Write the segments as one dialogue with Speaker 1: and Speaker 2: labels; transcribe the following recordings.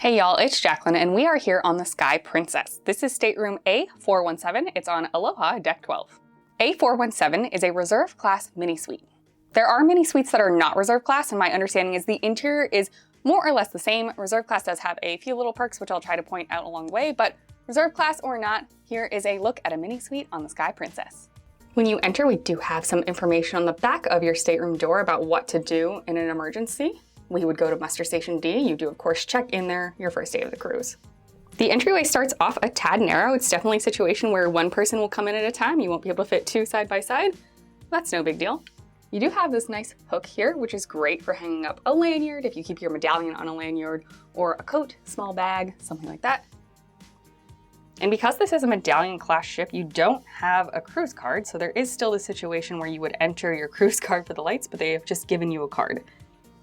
Speaker 1: Hey y'all, it's Jacqueline and we are here on the Sky Princess. This is stateroom A417. It's on Aloha Deck 12. A417 is a reserve class mini suite. There are mini suites that are not reserve class, and my understanding is the interior is more or less the same. Reserve class does have a few little perks, which I'll try to point out along the way, but reserve class or not, here is a look at a mini suite on the Sky Princess. When you enter, we do have some information on the back of your stateroom door about what to do in an emergency. We would go to muster station D. You do, of course, check in there your first day of the cruise. The entryway starts off a tad narrow. It's definitely a situation where one person will come in at a time. You won't be able to fit two side by side. That's no big deal. You do have this nice hook here, which is great for hanging up a lanyard if you keep your medallion on a lanyard, or a coat, small bag, something like that. And because this is a medallion class ship, you don't have a cruise card, so there is still the situation where you would enter your cruise card for the lights, but they have just given you a card.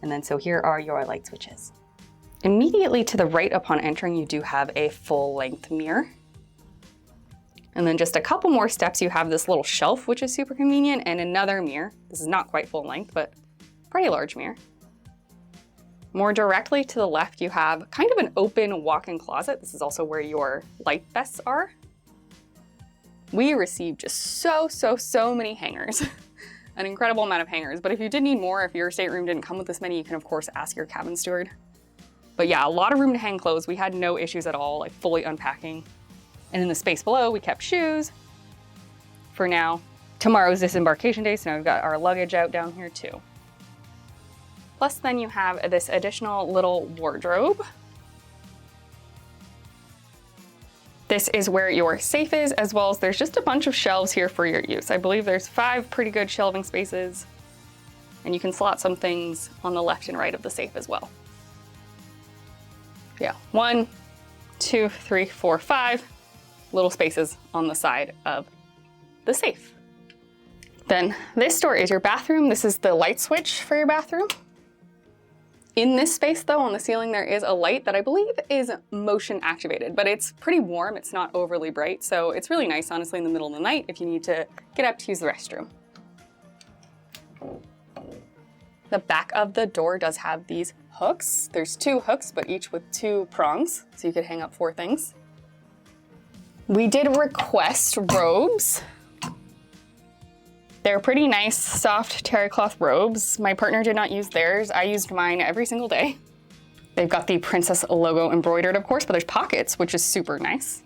Speaker 1: And then so here are your light switches. Immediately to the right upon entering, you do have a full-length mirror. And then just a couple more steps, you have this little shelf, which is super convenient, and another mirror. This is not quite full length, but pretty large mirror. More directly to the left, you have kind of an open walk-in closet. This is also where your light vests are. We received just so many hangers. An incredible amount of hangers, but if you did need more, if your stateroom didn't come with this many, you can of course ask your cabin steward. But yeah, a lot of room to hang clothes. We had no issues at all, like fully unpacking. And in the space below, we kept shoes for now. Tomorrow's disembarkation day, so now we've got our luggage out down here too. Plus then you have this additional little wardrobe. This is where your safe is, as well as there's just a bunch of shelves here for your use. I believe there's 5 pretty good shelving spaces, and you can slot some things on the left and right of the safe as well. Yeah, 1, 2, 3, 4, 5 little spaces on the side of the safe. Then this door is your bathroom. This is the light switch for your bathroom. In this space though, on the ceiling, there is a light that I believe is motion activated, but it's pretty warm. It's not overly bright. So it's really nice, honestly, in the middle of the night if you need to get up to use the restroom. The back of the door does have these hooks. There's 2 hooks, but each with 2 prongs. So you could hang up 4 things. We did request robes. They're pretty nice, soft terry cloth robes. My partner did not use theirs. I used mine every single day. They've got the princess logo embroidered, of course, but there's pockets, which is super nice.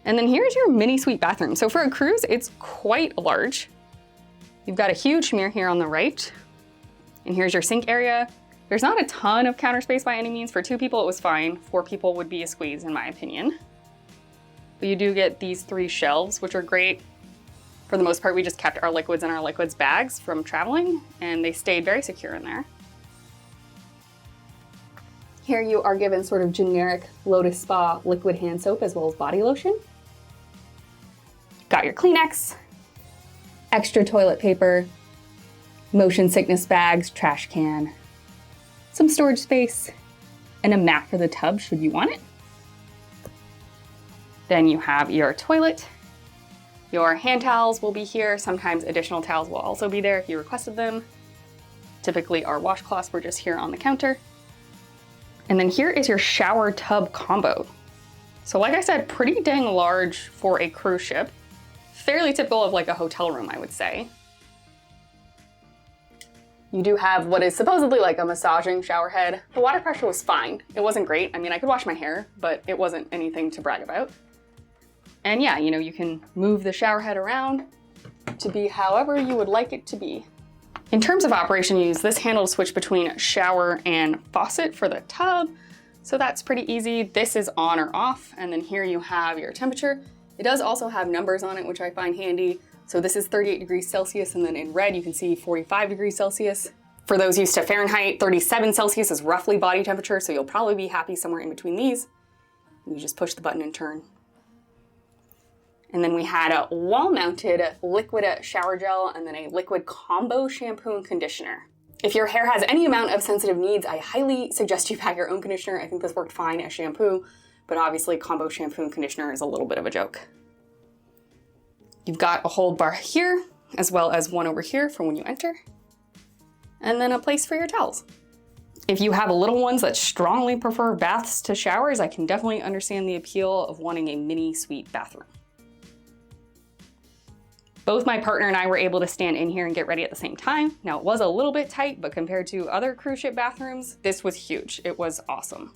Speaker 1: And then here's your mini suite bathroom. So for a cruise, it's quite large. You've got a huge mirror here on the right. And here's your sink area. There's not a ton of counter space by any means. For 2 people, it was fine. 4 people would be a squeeze, in my opinion. But you do get these 3 shelves, which are great. For the most part, we just kept our liquids in our liquids bags from traveling, and they stayed very secure in there. Here you are given sort of generic Lotus Spa liquid hand soap as well as body lotion. Got your Kleenex, extra toilet paper, motion sickness bags, trash can, some storage space, and a mat for the tub should you want it. Then you have your toilet. Your hand towels will be here. Sometimes additional towels will also be there if you requested them. Typically our washcloths were just here on the counter. And then here is your shower tub combo. So like I said, pretty dang large for a cruise ship. Fairly typical of like a hotel room, I would say. You do have what is supposedly like a massaging shower head. The water pressure was fine. It wasn't great. I mean, I could wash my hair, but it wasn't anything to brag about. And yeah, you know, you can move the shower head around to be however you would like it to be. In terms of operation, you use this handle to switch between shower and faucet for the tub. So that's pretty easy. This is on or off. And then here you have your temperature. It does also have numbers on it, which I find handy. So this is 38 degrees Celsius, and then in red, you can see 45 degrees Celsius. For those used to Fahrenheit, 37 Celsius is roughly body temperature. So you'll probably be happy somewhere in between these. And you just push the button and turn. And then we had a wall-mounted liquid shower gel and then a liquid combo shampoo and conditioner. If your hair has any amount of sensitive needs, I highly suggest you pack your own conditioner. I think this worked fine as shampoo, but obviously combo shampoo and conditioner is a little bit of a joke. You've got a hold bar here, as well as one over here for when you enter, and then a place for your towels. If you have little ones that strongly prefer baths to showers, I can definitely understand the appeal of wanting a mini suite bathroom. Both my partner and I were able to stand in here and get ready at the same time. Now, it was a little bit tight, but compared to other cruise ship bathrooms, this was huge. It was awesome.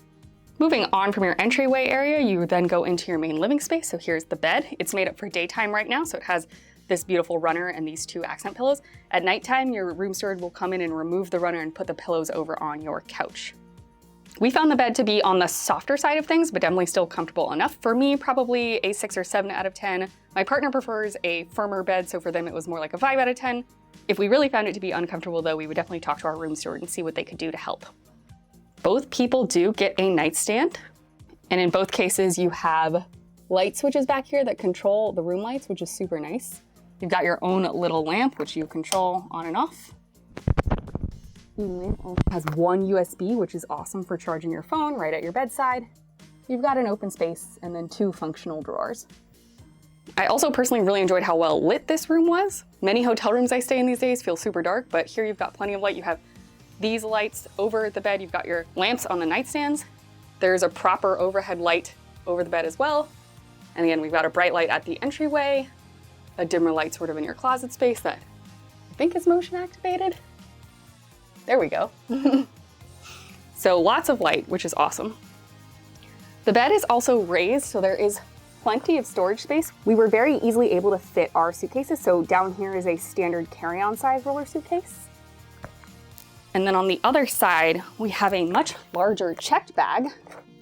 Speaker 1: Moving on from your entryway area, you then go into your main living space. So here's the bed. It's made up for daytime right now, so it has this beautiful runner and these 2 accent pillows. At nighttime, your room steward will come in and remove the runner and put the pillows over on your couch. We found the bed to be on the softer side of things, but definitely still comfortable enough. For me, probably a 6 or 7 out of 10. My partner prefers a firmer bed, so for them it was more like a 5 out of 10. If we really found it to be uncomfortable though, we would definitely talk to our room steward and see what they could do to help. Both people do get a nightstand, and in both cases you have light switches back here that control the room lights, which is super nice. You've got your own little lamp, which you control on and off. The lamp also has 1 USB, which is awesome for charging your phone right at your bedside. You've got an open space and then 2 functional drawers. I also personally really enjoyed how well lit this room was. Many hotel rooms I stay in these days feel super dark, but here you've got plenty of light. You have these lights over the bed. You've got your lamps on the nightstands. There's a proper overhead light over the bed as well. And again, we've got a bright light at the entryway, a dimmer light sort of in your closet space that I think is motion activated. There we go. So lots of light, which is awesome. The bed is also raised, so there is plenty of storage space. We were very easily able to fit our suitcases. So down here is a standard carry-on size roller suitcase. And then on the other side, we have a much larger checked bag.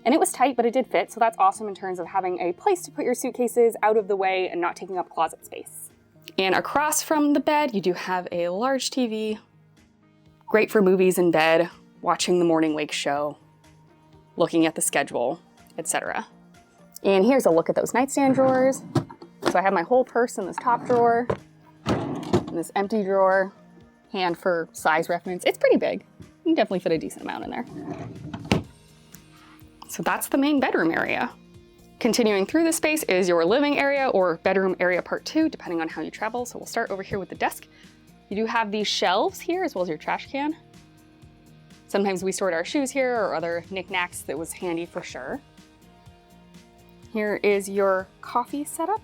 Speaker 1: And it was tight, but it did fit. So that's awesome in terms of having a place to put your suitcases out of the way and not taking up closet space. And across from the bed, you do have a large TV. Great for movies in bed, watching the morning wake show, looking at the schedule, etc. And here's a look at those nightstand drawers. So I have my whole purse in this top drawer, and this empty drawer, and for size reference, it's pretty big. You can definitely fit a decent amount in there. So that's the main bedroom area. Continuing through this space is your living area or bedroom area part 2, depending on how you travel. So we'll start over here with the desk. You do have these shelves here as well as your trash can. Sometimes we stored our shoes here or other knickknacks that was handy for sure. Here is your coffee setup.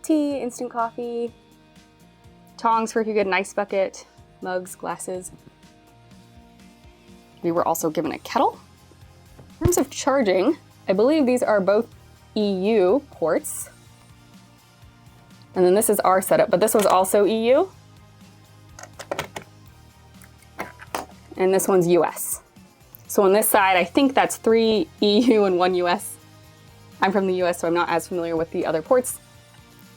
Speaker 1: Tea, instant coffee, tongs for if you get an ice bucket, mugs, glasses. We were also given a kettle. In terms of charging, I believe these are both EU ports. And then this is our setup, but this was also EU. And this one's US. So on this side, I think that's 3 EU and 1 US. I'm from the US, so I'm not as familiar with the other ports.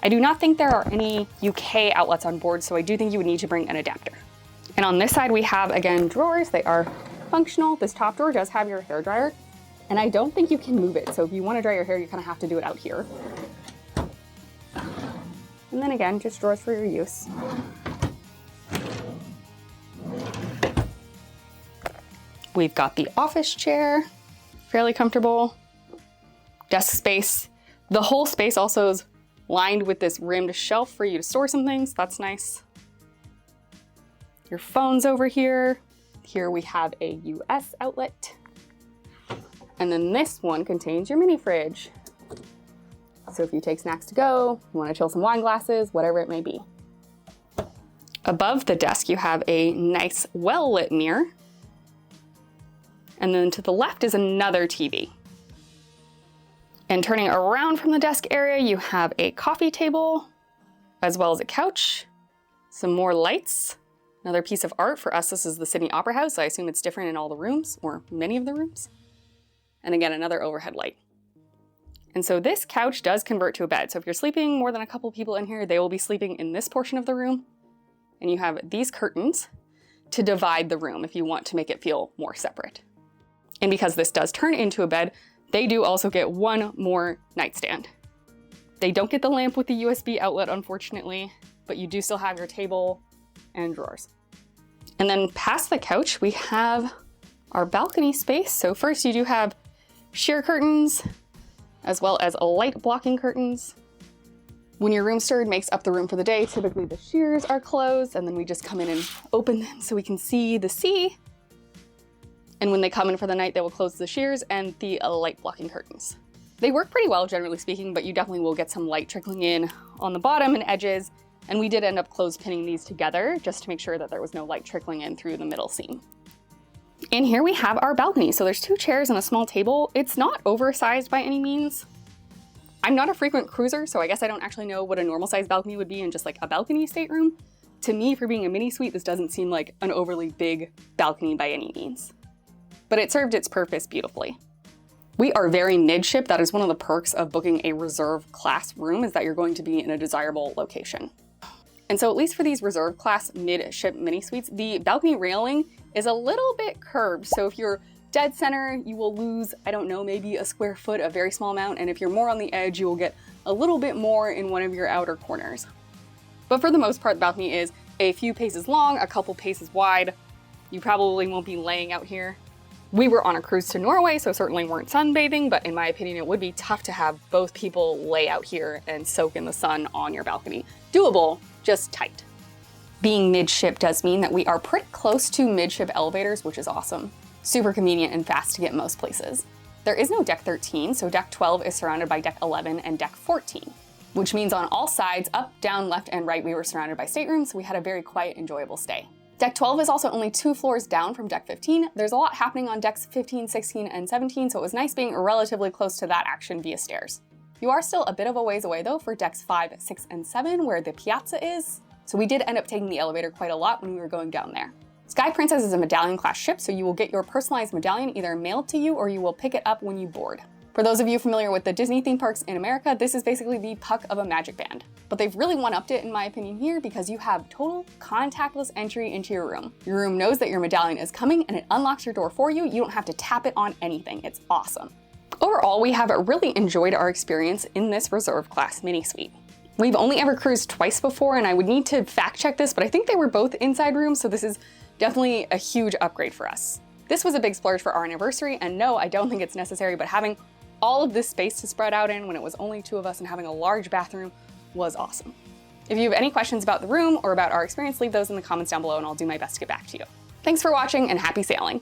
Speaker 1: I do not think there are any UK outlets on board, so I do think you would need to bring an adapter. And on this side, we have, again, drawers. They are functional. This top drawer does have your hairdryer, and I don't think you can move it. So if you want to dry your hair, you kind of have to do it out here. And then again, just drawers for your use. We've got the office chair, fairly comfortable. Desk space. The whole space also is lined with this rimmed shelf for you to store some things. That's nice. Your phone's over here. Here we have a US outlet. And then this one contains your mini fridge. So if you take snacks to go, you want to chill some wine glasses, whatever it may be. Above the desk, you have a nice well-lit mirror. And then to the left is another TV. And turning around from the desk area, you have a coffee table, as well as a couch, some more lights, another piece of art. For us, this is the Sydney Opera House. I assume it's different in all the rooms, or many of the rooms. And again, another overhead light. And so this couch does convert to a bed. So if you're sleeping more than a couple people in here, they will be sleeping in this portion of the room. And you have these curtains to divide the room if you want to make it feel more separate. And because this does turn into a bed, they do also get one more nightstand. They don't get the lamp with the USB outlet, unfortunately, but you do still have your table and drawers. And then past the couch, we have our balcony space. So first you do have sheer curtains, as well as light blocking curtains. When your room steward makes up the room for the day, typically the shears are closed, and then we just come in and open them so we can see the sea. And when they come in for the night, they will close the shears and the light blocking curtains. They work pretty well, generally speaking, but you definitely will get some light trickling in on the bottom and edges. And we did end up clothespinning these together just to make sure that there was no light trickling in through the middle seam. In here we have our balcony. So there's 2 chairs and a small table. It's not oversized by any means. I'm not a frequent cruiser, so I guess I don't actually know what a normal size balcony would be in just like a balcony stateroom. To me, for being a mini suite, this doesn't seem like an overly big balcony by any means. But it served its purpose beautifully. We are very midship. That is one of the perks of booking a reserve class room, is that you're going to be in a desirable location. And so at least for these reserve class midship mini suites, the balcony railing is a little bit curved. So if you're dead center, you will lose, I don't know, maybe a square foot, a very small amount. And if you're more on the edge, you will get a little bit more in one of your outer corners. But for the most part, the balcony is a few paces long, a couple paces wide. You probably won't be laying out here. We were on a cruise to Norway, so certainly weren't sunbathing, but in my opinion, it would be tough to have both people lay out here and soak in the sun on your balcony. Doable, just tight. Being midship does mean that we are pretty close to midship elevators, which is awesome. Super convenient and fast to get most places. There is no deck 13, so deck 12 is surrounded by deck 11 and deck 14, which means on all sides, up, down, left, and right, we were surrounded by staterooms, so we had a very quiet, enjoyable stay. Deck 12 is also only 2 floors down from deck 15. There's a lot happening on decks 15, 16, and 17, so it was nice being relatively close to that action via stairs. You are still a bit of a ways away though for decks 5, 6, and 7, where the piazza is, so we did end up taking the elevator quite a lot when we were going down there. Sky Princess is a medallion class ship, so you will get your personalized medallion either mailed to you or you will pick it up when you board. For those of you familiar with the Disney theme parks in America, this is basically the puck of a magic band. But they've really one-upped it in my opinion here, because you have total contactless entry into your room. Your room knows that your medallion is coming and it unlocks your door for you. You don't have to tap it on anything. It's awesome. Overall, we have really enjoyed our experience in this reserve class mini suite. We've only ever cruised twice before, and I would need to fact check this, but I think they were both inside rooms, so this is definitely a huge upgrade for us. This was a big splurge for our anniversary, and no, I don't think it's necessary, but having all of this space to spread out in when it was only 2 of us and having a large bathroom was awesome. If you have any questions about the room or about our experience, leave those in the comments down below and I'll do my best to get back to you. Thanks for watching and happy sailing!